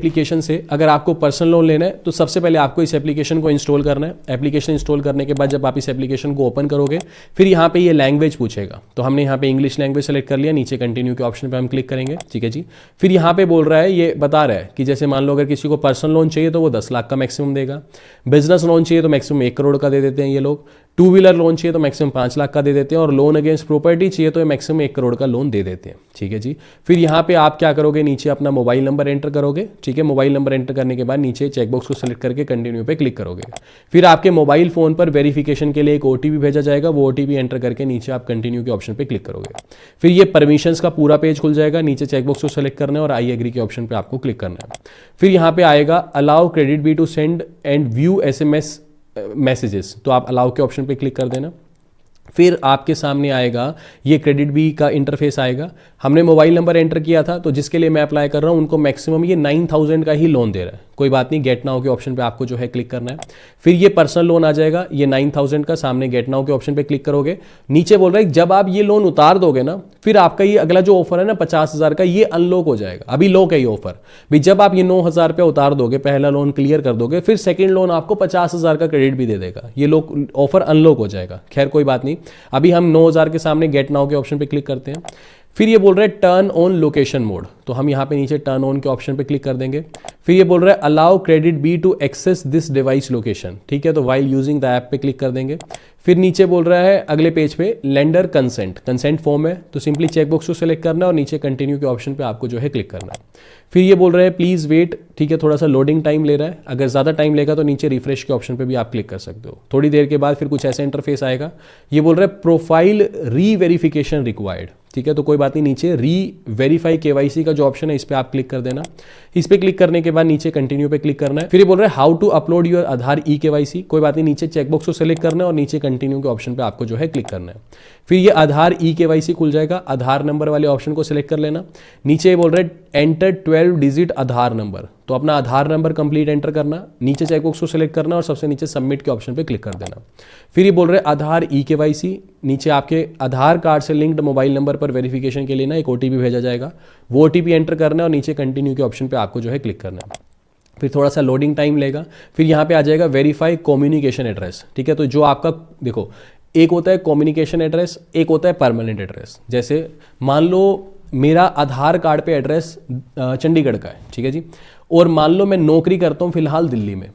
Application से अगर आपको पर्सनल लोन लेना है तो सबसे पहले आपको इस एप्लीकेशन को इंस्टॉल करना है। एप्लीकेशन इंस्टॉल करने के बाद जब आप इस एप्लीकेशन को ओपन करोगे फिर यहाँ पे ये लैंग्वेज पूछेगा, तो हमने यहाँ पे इंग्लिश लैंग्वेज सेलेक्ट कर लिया, नीचे कंटिन्यू के ऑप्शन पे हम क्लिक करेंगे। ठीक है जी। फिर यहाँ पे बोल रहा है, ये बता रहा है कि जैसे मान लो अगर किसी को पर्सनल लोन चाहिए तो वो 10 लाख का मैक्सिमम देगा, बिजनेस लोन चाहिए तो मैक्सिमम 1 करोड़ का दे देते हैं ये लोग, 2 व्हीलर लोन चाहिए तो मैक्सिमम 5 लाख का दे देते हैं, और लोन अगेंस्ट प्रॉपर्टी चाहिए तो मैक्सिमम 1 करोड़ का लोन दे देते हैं। ठीक है जी। फिर यहाँ पे आप क्या करोगे, नीचे अपना मोबाइल नंबर एंटर करोगे। ठीक है, मोबाइल नंबर एंटर करने के बाद नीचे चेकबॉक्स को सिलेक्ट करके कंटिन्यू पे क्लिक करोगे। फिर आपके मोबाइल फोन पर वेरिफिकेशन के लिए एक OTP भेजा जाएगा, वो OTP एंटर करके नीचे आप कंटिन्यू के ऑप्शन पे क्लिक करोगे। फिर ये परमिशंस का पूरा पेज खुल जाएगा, नीचे चेकबॉक्स को सिलेक्ट करना है और आई एग्री के ऑप्शन पे आपको क्लिक करना है। फिर यहाँ पे आएगा allow KreditBee to send and view SMS messages, तो आप अलाउ के ऑप्शन पे क्लिक कर देना। फिर आपके सामने आएगा ये क्रेडिट बी का इंटरफेस आएगा। हमने मोबाइल नंबर एंटर किया था तो जिसके लिए मैं अप्लाई कर रहा हूँ उनको मैक्सिमम ये 9,000 का ही लोन दे रहा है, कोई बात नहीं, गेट नाउ के ऑप्शन पे आपको जो है क्लिक करना है। फिर ये पर्सनल लोन आ जाएगा, ये 9,000 का, सामने गेट नाउ के ऑप्शन पे क्लिक करोगे। नीचे बोल रहा है जब आप ये लोन उतार दोगे ना फिर आपका ये अगला जो ऑफर है ना 50,000 का, ये अनलॉक हो जाएगा। अभी लॉक है ये ऑफर भी, जब आप ये 9,000 रुपया उतार दोगे, पहला लोन क्लियर कर दोगे, फिर सेकेंड लोन आपको 50,000 का क्रेडिट भी दे देगा, ये ऑफर अनलॉक हो जाएगा। खैर कोई बात नहीं, अभी हम 9,000 के सामने गेट नाउ के ऑप्शन पे क्लिक करते हैं। फिर ये बोल रहा है टर्न ऑन लोकेशन मोड, तो हम यहाँ पे नीचे टर्न ऑन के ऑप्शन पे क्लिक कर देंगे। फिर ये बोल रहा है allow KreditBee to access this device location, ठीक है, तो वाइल यूजिंग द ऐप पे क्लिक कर देंगे। फिर नीचे बोल रहा है अगले पेज पे लेंडर कंसेंट फॉर्म है, तो सिंपली चेकबॉक्स को सिलेक्ट करना है और नीचे कंटिन्यू के ऑप्शन पे आपको जो है क्लिक करना है। फिर ये बोल रहा है प्लीज वेट, ठीक है, थोड़ा सा लोडिंग टाइम ले रहा है, अगर ज़्यादा टाइम लेगा तो नीचे रिफ्रेश के ऑप्शन पे भी आप क्लिक कर सकते हो। थोड़ी देर के बाद फिर कुछ ऐसा इंटरफेस आएगा, ये बोल रहा है प्रोफाइल री वेरिफिकेशन रिक्वायर्ड, ठीक है, तो कोई बात नहीं, नीचे री वेरीफाई KYC का जो ऑप्शन है इस पर आप क्लिक कर देना। इस पर क्लिक करने के बाद नीचे कंटिन्यू पे क्लिक करना है। फिर ये बोल रहा है how to upload your Aadhaar KYC, कोई बात नहीं, नीचे चेकबॉक्स को सिलेक्ट करना है और नीचे कंटिन्यू के ऑप्शन पे आपको जो है क्लिक करना है। फिर ये आधार KYC खुल जाएगा, आधार नंबर वाले ऑप्शन को सिलेक्ट कर लेना। नीचे ये बोल रहा है एंटर 12 डिजिट आधार नंबर, तो अपना आधार नंबर कंप्लीट एंटर करना, नीचे चेकबॉक्स को सिलेक्ट करना और सबसे नीचे सबमिट के ऑप्शन पे क्लिक कर देना। फिर ये बोल रहे हैं आधार KYC, नीचे आपके आधार कार्ड से लिंक्ड मोबाइल नंबर पर वेरिफिकेशन के लिए ना एक OTP भेजा जाएगा, वो OTP एंटर करना है और नीचे कंटिन्यू के ऑप्शन पे आपको जो है क्लिक करना है। फिर थोड़ा सा लोडिंग टाइम लेगा, फिर यहाँ पे आ जाएगा वेरीफाई कम्युनिकेशन एड्रेस, ठीक है, तो जो आपका देखो एक होता है कम्युनिकेशन एड्रेस, एक होता है परमानेंट एड्रेस। जैसे मान लो मेरा आधार कार्ड पे एड्रेस चंडीगढ़ का है, ठीक है जी, और मान लो मैं नौकरी करता हूँ फिलहाल दिल्ली में,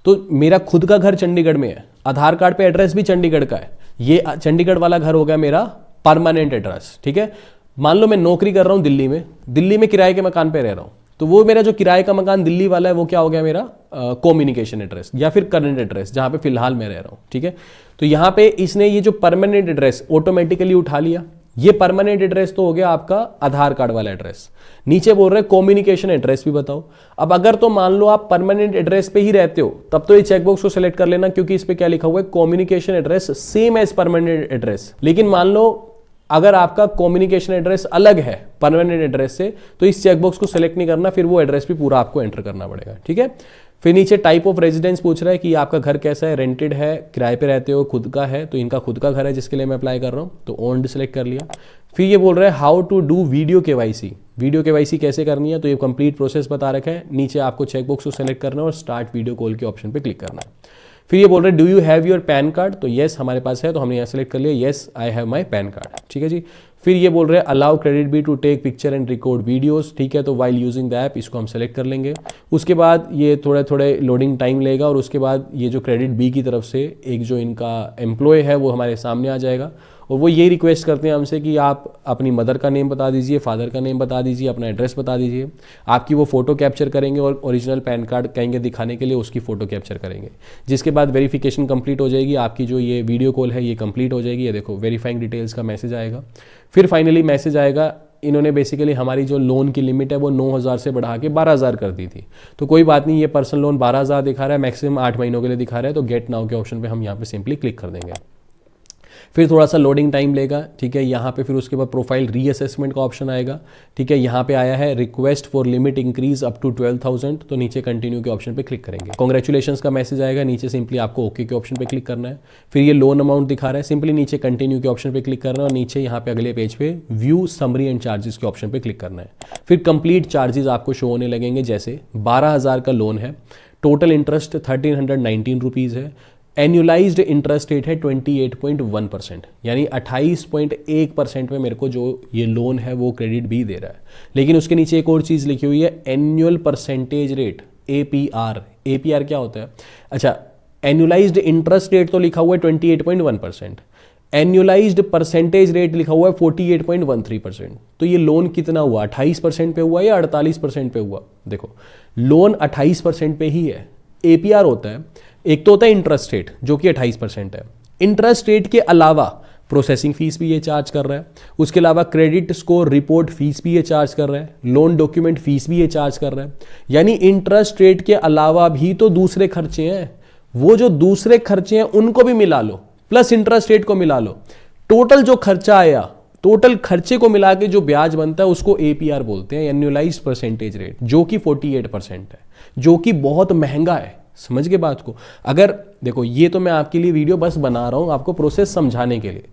तो मेरा खुद का घर चंडीगढ़ में है, आधार कार्ड पे एड्रेस भी चंडीगढ़ का है, ये चंडीगढ़ वाला घर हो गया मेरा परमानेंट एड्रेस, ठीक है। मान लो मैं नौकरी कर रहा हूँ दिल्ली में किराए के मकान पे रह रहा हूँ, तो वो मेरा जो किराए का मकान दिल्ली वाला है वो क्या हो गया मेरा कम्युनिकेशन एड्रेस या फिर करंट एड्रेस जहाँ पे फिलहाल मैं रह रहा हूँ, ठीक है। तो यहाँ पे इसने ये जो परमानेंट एड्रेस ऑटोमेटिकली उठा लिया, ये परमानेंट एड्रेस तो हो गया आपका आधार कार्ड वाला एड्रेस। नीचे बोल रहे हैं कम्युनिकेशन एड्रेस भी बताओ। अब अगर तो मान लो आप परमानेंट एड्रेस पे ही रहते हो तब तो ये चेकबॉक्स को सिलेक्ट कर लेना, क्योंकि इस पे क्या लिखा हुआ है communication address same as permanent address. लेकिन मान लो अगर आपका कम्युनिकेशन एड्रेस अलग है परमानेंट एड्रेस से तो इस चेकबॉक्स को सिलेक्ट नहीं करना, फिर वो एड्रेस भी पूरा आपको एंटर करना पड़ेगा, ठीक है। फिर नीचे टाइप ऑफ रेजिडेंस पूछ रहा है कि आपका घर कैसा है, रेंटेड है, किराए पे रहते हो, खुद का है, तो इनका खुद का घर है जिसके लिए मैं अप्लाई कर रहा हूँ, तो ओन्ड सिलेक्ट कर लिया। फिर ये बोल रहा है how to do video KYC कैसे करनी है, तो ये कंप्लीट प्रोसेस बता रखा है। नीचे आपको चेकबॉक्स को सिलेक्ट करना है और स्टार्ट वीडियो कॉल के ऑप्शन पे क्लिक करना है। फिर ये बोल रहे हैं do you have your PAN card, तो येस हमारे पास है, तो हमने यहाँ सेलेक्ट कर लिया yes I have my PAN card, ठीक है जी। फिर ये बोल रहे हैं allow KreditBee to take picture and record videos, ठीक है, तो वाइल यूजिंग द ऐप, इसको हम सेलेक्ट कर लेंगे। उसके बाद ये थोड़े लोडिंग टाइम लेगा और उसके बाद ये जो क्रेडिट बी की तरफ से एक जो इनका एम्प्लॉय है वो हमारे सामने आ जाएगा और वो ये रिक्वेस्ट करते हैं हमसे कि आप अपनी मदर का नेम बता दीजिए, फादर का नेम बता दीजिए, अपना एड्रेस बता दीजिए। आपकी वो फ़ोटो कैप्चर करेंगे और ओरिजिनल पैन कार्ड कहेंगे दिखाने के लिए, उसकी फ़ोटो कैप्चर करेंगे, जिसके बाद वेरिफिकेशन कंप्लीट हो जाएगी, आपकी जो ये वीडियो कॉल है ये कंप्लीट हो जाएगी। ये देखो वेरीफाइंग डिटेल्स का मैसेज आएगा। फिर फाइनली मैसेज आएगा, इन्होंने बेसिकली हमारी जो लोन की लिमिट है वो 9,000 से बढ़ा के 12,000 कर दी थी, तो कोई बात नहीं, ये पर्सनल लोन 12,000 दिखा रहा है, मैक्सिमम 8 महीनों के लिए दिखा रहा है, तो गेट नाउ के ऑप्शन पे हम यहाँ पे सिंपली क्लिक कर देंगे। फिर थोड़ा सा लोडिंग टाइम लेगा, ठीक है। यहाँ पे फिर उसके बाद प्रोफाइल रीअसेसमेंट का ऑप्शन आएगा, ठीक है। यहाँ पे आया है request for limit increase up to 12,000, तो नीचे कंटिन्यू के ऑप्शन पे क्लिक करेंगे। कांग्रेचुलेशंस का मैसेज आएगा, नीचे सिंपली आपको ओके के ऑप्शन पे क्लिक करना है। फिर ये लोन अमाउंट दिखा रहा है, सिंपली नीचे कंटिन्यू के ऑप्शन पे क्लिक करना है और नीचे यहाँ पे अगले पेज पे व्यू समरी एंड चार्जेस के ऑप्शन पे क्लिक करना है। फिर कंप्लीट चार्जेस आपको शो होने लगेंगे, जैसे 12,000 का लोन है, टोटल इंटरेस्ट 1319 रुपीज़ है, एनुअलाइज्ड इंटरेस्ट रेट है 28.1%, यानी 28.1% में मेरे को जो ये लोन है वो क्रेडिट भी दे रहा है। लेकिन उसके नीचे एक और चीज़ लिखी हुई है, annual percentage rate, APR। APR क्या होता है? अच्छा, एनुअलाइज्ड इंटरेस्ट रेट तो लिखा हुआ है 28.1%, एनुअलाइज्ड परसेंटेज रेट लिखा हुआ है 48.13%। तो ये लोन कितना हुआ? 28% पे हुआ या 48% पे हुआ? देखो, लोन 28% पे ही है। APR होता है, एक तो होता है इंटरेस्ट रेट जो कि 28% है। इंटरेस्ट रेट के अलावा प्रोसेसिंग फीस भी ये चार्ज कर रहा है, उसके अलावा क्रेडिट स्कोर रिपोर्ट फीस भी ये चार्ज कर रहा है, लोन डॉक्यूमेंट फीस भी ये चार्ज कर रहा है। यानी इंटरेस्ट रेट के अलावा भी तो दूसरे खर्चे हैं, वो जो दूसरे खर्चे हैं उनको भी मिला लो, प्लस इंटरेस्ट रेट को मिला लो। टोटल जो खर्चा आया, टोटल खर्चे को मिला के जो ब्याज बनता है उसको APR बोलते हैं, एनुअलाइज्ड परसेंटेज रेट, जो कि 48% है, जो कि बहुत महंगा है। समझ के बात को? अगर देखो, ये तो मैं आपके लिए वीडियो बस बना रहा हूं आपको प्रोसेस समझाने के लिए।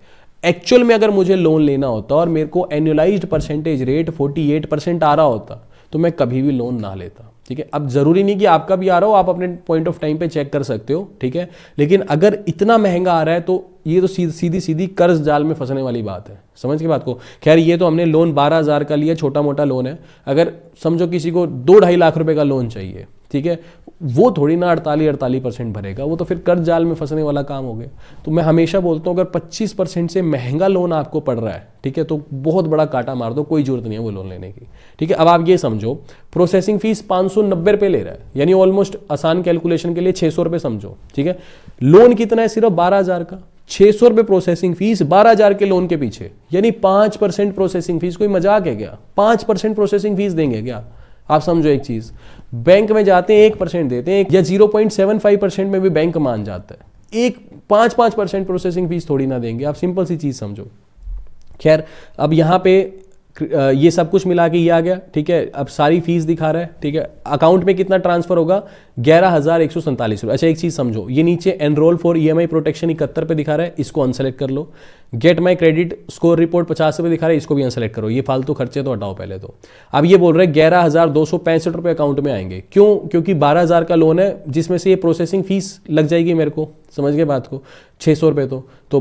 एक्चुअल में अगर मुझे लोन लेना होता और मेरे को एनुअलाइज्ड परसेंटेज रेट 48% आ रहा होता तो मैं कभी भी लोन ना लेता, ठीक है। अब जरूरी नहीं कि आपका भी आ रहा हो, आप अपने पॉइंट ऑफ टाइम पे चेक कर सकते हो, ठीक है। लेकिन अगर इतना महंगा आ रहा है तो ये तो सीधी सीधी कर्ज जाल में फंसने वाली बात है। समझ के बात को? खैर, ये तो हमने लोन 12,000 का लिया, छोटा मोटा लोन है। अगर समझो किसी को 2-2.5 लाख रुपए का लोन चाहिए, ठीक है, वो थोड़ी ना 48% भरेगा, वो तो फिर कर्ज जाल में फंसने वाला काम हो गया। तो मैं हमेशा बोलता हूँ, अगर 25% से महंगा लोन आपको पड़ रहा है, ठीक है, तो बहुत बड़ा कांटा मार दो, कोई जरूरत नहीं है वो लोन लेने की, ठीक है। अब आप ये समझो, प्रोसेसिंग फीस 590 रुपये ले रहा है, यानी ऑलमोस्ट आसान कैलकुलेशन के लिए 600 रुपये समझो, ठीक है। लोन कितना है? सिर्फ 12,000 का, 600 रुपये प्रोसेसिंग फीस 12,000 के लोन के पीछे, यानी 5% प्रोसेसिंग फीस। कोई मजाक है क्या? 5% प्रोसेसिंग फीस देंगे क्या? आप समझो एक चीज, बैंक में जाते हैं 1% देते हैं, या 0.75% में भी बैंक मान जाता है। एक 5% प्रोसेसिंग फीस थोड़ी ना देंगे, आप सिंपल सी चीज समझो। खैर, अब यहां पे ये सब कुछ मिला के ये आ गया, ठीक है। अब सारी फीस दिखा रहा है, ठीक है। अकाउंट में कितना ट्रांसफर होगा? 11,147 रुपये। अच्छा, एक चीज समझो, ये नीचे एनरोल फॉर EMI प्रोटेक्शन 71 पे दिखा रहा है, इसको अनसेलेक्ट कर लो। Get my credit score report 50 रुपये दिखा रहा है, इसको भी अनसेलेक्ट करो। ये फालतू खर्चे तो हटाओ पहले तो। अब ये बोल रहे हैं 11,265 रुपये अकाउंट में आएंगे। क्यों? क्योंकि 12,000 का लोन है, जिसमें से ये प्रोसेसिंग फीस लग जाएगी मेरे को। समझ गए बात को? 600 रुपये तो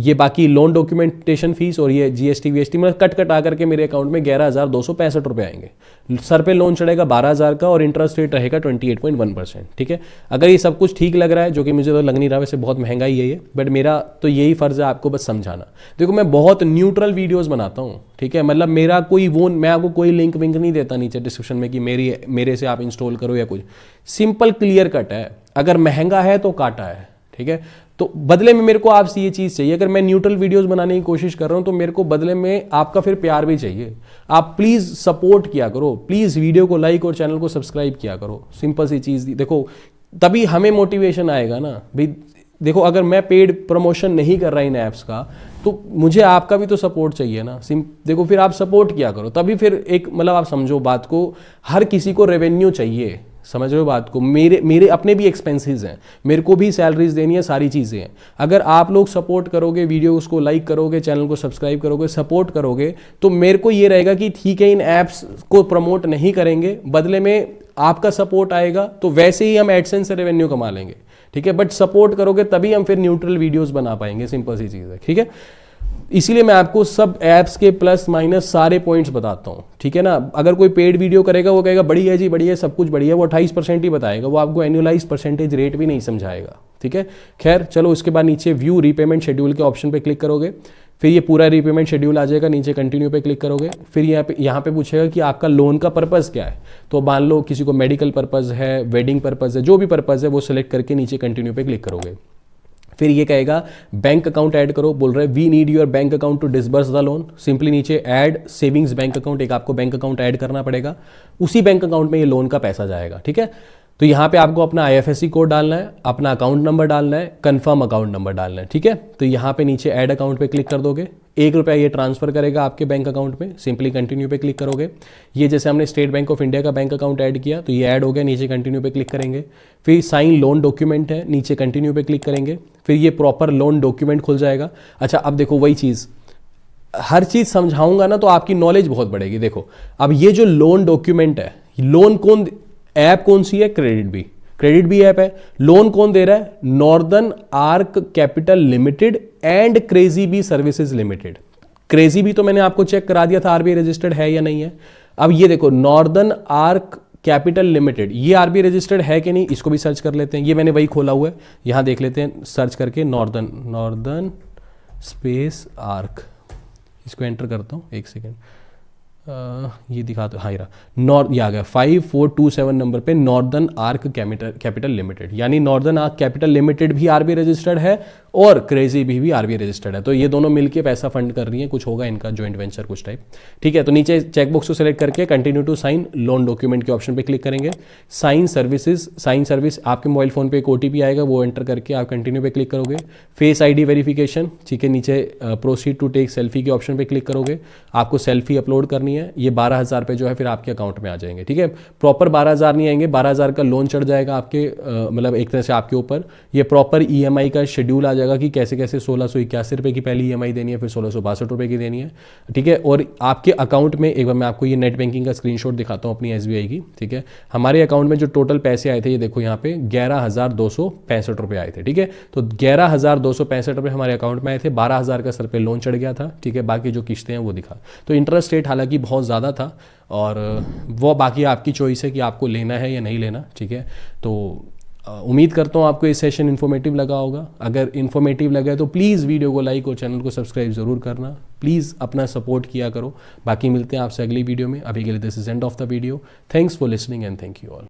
ये बाकी लोन डॉक्यूमेंटेशन फीस और ये GST VST मतलब कट आ करके मेरे अकाउंट में 11,265 रुपये आएंगे। सर पे लोन चढ़ेगा 12,000 का और इंटरेस्ट रेट रहेगा 28.1%, ठीक है। अगर ये सब कुछ ठीक लग रहा है, जो कि मुझे तो लग नहीं रहा, वैसे बहुत महंगा ही है ये, बट मेरा तो यही फर्ज है आपको बस समझाना। देखो, मैं बहुत न्यूट्रल वीडियोस बनाता हूँ, ठीक है। मतलब मेरा कोई वो, मैं आपको कोई लिंक विंक नहीं देता नीचे डिस्क्रिप्शन में कि मेरे से आप इंस्टॉल करो या कुछ। सिंपल क्लियर कट है, अगर महंगा है तो काटा है, ठीक है। तो बदले में मेरे को आपसे ये चीज़ चाहिए, अगर मैं न्यूट्रल वीडियोस बनाने की कोशिश कर रहा हूं तो मेरे को बदले में आपका फिर प्यार भी चाहिए। आप प्लीज़ सपोर्ट किया करो, प्लीज़ वीडियो को लाइक और चैनल को सब्सक्राइब किया करो। सिंपल सी चीज़, देखो तभी हमें मोटिवेशन आएगा ना भाई। देखो, अगर मैं पेड प्रमोशन नहीं कर रहा इन ऐप्स का तो मुझे आपका भी तो सपोर्ट चाहिए ना। देखो, फिर आप सपोर्ट किया करो, तभी फिर एक मतलब आप समझो बात को, हर किसी को रेवेन्यू चाहिए। समझ रहे हो बात को? मेरे अपने भी एक्सपेंसेस हैं, मेरे को भी सैलरीज देनी है, सारी चीज़ें हैं। अगर आप लोग सपोर्ट करोगे, वीडियो उसको लाइक करोगे, चैनल को सब्सक्राइब करोगे, सपोर्ट करोगे, तो मेरे को ये रहेगा कि ठीक है, इन ऐप्स को प्रमोट नहीं करेंगे, बदले में आपका सपोर्ट आएगा, तो वैसे ही हम एडसेंस से रेवेन्यू कमा लेंगे, ठीक है। बट सपोर्ट करोगे तभी हम फिर न्यूट्रल वीडियोज़ बना पाएंगे। सिंपल सी चीज़ है, ठीक है। इसीलिए मैं आपको सब ऐप्स के प्लस माइनस सारे पॉइंट्स बताता हूँ, ठीक है ना। अगर कोई पेड वीडियो करेगा वो कहेगा बढ़िया है जी, बढ़िया है, सब कुछ बढ़िया है, वो 28% ही बताएगा, वो आपको एनुअलाइज परसेंटेज रेट भी नहीं समझाएगा, ठीक है। खैर चलो, उसके बाद नीचे व्यू रीपेमेंट शेड्यूल के ऑप्शन पे क्लिक करोगे, फिर ये पूरा रीपेमेंट शेड्यूल आ जाएगा। नीचे कंटिन्यू पे क्लिक करोगे, फिर यहाँ पे पूछेगा कि आपका लोन का पर्पज़ क्या है। तो मान लो किसी को मेडिकल पर्पज़ है, वेडिंग पर्पज़ है, जो भी पर्पज़ है वो सिलेक्ट करके नीचे कंटिन्यू पे क्लिक करोगे। फिर ये कहेगा बैंक अकाउंट ऐड करो, बोल रहे हैं we need your bank account to disburse the loan. Simply नीचे ऐड सेविंग्स बैंक अकाउंट, एक आपको बैंक अकाउंट ऐड करना पड़ेगा, उसी बैंक अकाउंट में ये लोन का पैसा जाएगा, ठीक है। तो यहाँ पे आपको अपना IFSC कोड डालना है, अपना अकाउंट नंबर डालना है, कंफर्म अकाउंट नंबर डालना है, ठीक है। तो यहाँ पे नीचे ऐड अकाउंट पे क्लिक कर दोगे, ₹1 ये ट्रांसफर करेगा आपके बैंक अकाउंट में, सिंपली कंटिन्यू पे क्लिक करोगे। ये जैसे हमने स्टेट बैंक ऑफ इंडिया का बैंक अकाउंट ऐड किया तो ये ऐड हो गया, नीचे कंटिन्यू पे क्लिक करेंगे। फिर साइन लोन डॉक्यूमेंट है, नीचे कंटिन्यू पे क्लिक करेंगे, फिर ये प्रॉपर लोन डॉक्यूमेंट खुल जाएगा। अच्छा अब देखो वही चीज़, हर चीज़ समझाऊंगा ना तो आपकी नॉलेज बहुत बढ़ेगी। देखो अब ये जो लोन डॉक्यूमेंट है, लोन कौन, ऐप कौन सी है, क्रेडिट बी ऐप है। लोन कौन दे रहा है, Northern Arc Capital Limited and Krazybee services limited. Krazybee तो मैंने आपको चेक करा दिया था RBI रजिस्टर्ड है या नहीं है। अब ये देखो नॉर्दर्न आर्क कैपिटल लिमिटेड, ये RBI रजिस्टर्ड है कि नहीं, इसको भी सर्च कर लेते हैं। ये मैंने वही खोला हुआ है, यहां देख लेते हैं सर्च करके, नॉर्दर्न स्पेस आर्क, इसको एंटर करता हूँ, एक सेकेंड। ये दिखा दो, हाँ ये आ गया 5427 नंबर पे नॉर्दर्न आर्क कैपिटल लिमिटेड, यानी नॉर्दर्न आर्क कैपिटल लिमिटेड भी RBI रजिस्टर्ड है और क्रेजी भी RBI रजिस्टर्ड है। तो ये दोनों मिलके पैसा फंड कर रही है, कुछ होगा इनका जॉइंट वेंचर कुछ टाइप, ठीक है। तो नीचे चेकबॉक्स को सिलेक्ट करके continue to sign loan document के ऑप्शन पे क्लिक करेंगे। साइन सर्विस, आपके मोबाइल फोन पे एक OTP आएगा, वो एंटर करके आप कंटिन्यू पे क्लिक करोगे। फेस ID वेरिफिकेशन, ठीक है, नीचे प्रोसीड टू टेक सेल्फी के ऑप्शन पे क्लिक करोगे, आपको सेल्फी अपलोड करनी है। ये 12,000 पे जो है फिर आपके अकाउंट में आ जाएंगे, ठीक है। प्रॉपर 12,000 नहीं आएंगे, 12,000 का लोन चढ़ जाएगा आपके, मतलब एक तरह से आपके ऊपर। ये प्रॉपर EMI का शेड्यूल आ जाएगा कि कैसे कैसे 1681 रुपये की पहली EMI देनी है, फिर 1662 रुपये की देनी है, ठीक है। और आपके अकाउंट में एक बार मैं आपको ये नेट बैंकिंग का स्क्रीनशॉट दिखाता हूँ अपनी SBI की, ठीक है। हमारे अकाउंट में जो टोटल पैसे आए थे, ये देखो यहाँ पे 11,265 रुपये आए थे, ठीक है। तो 11,265 रुपये हमारे अकाउंट में आए थे, 12,000 का सर पे लोन चढ़ गया था, ठीक है। बाकी जो किस्तें हैं वो दिखा, तो इंटरेस्ट रेट हालांकि बहुत ज़्यादा था, और वो बाकी आपकी चॉइस है कि आपको लेना है या नहीं लेना, ठीक है। तो उम्मीद करता हूँ आपको ये सेशन इन्फॉर्मेटिव लगा होगा। अगर इन्फॉर्मेटिव लगा है तो प्लीज़ वीडियो को लाइक और चैनल को सब्सक्राइब ज़रूर करना, प्लीज़ अपना सपोर्ट किया करो। बाकी मिलते हैं आपसे अगली वीडियो में, अभी के लिए this is end of the video. Thanks for listening and thank you all.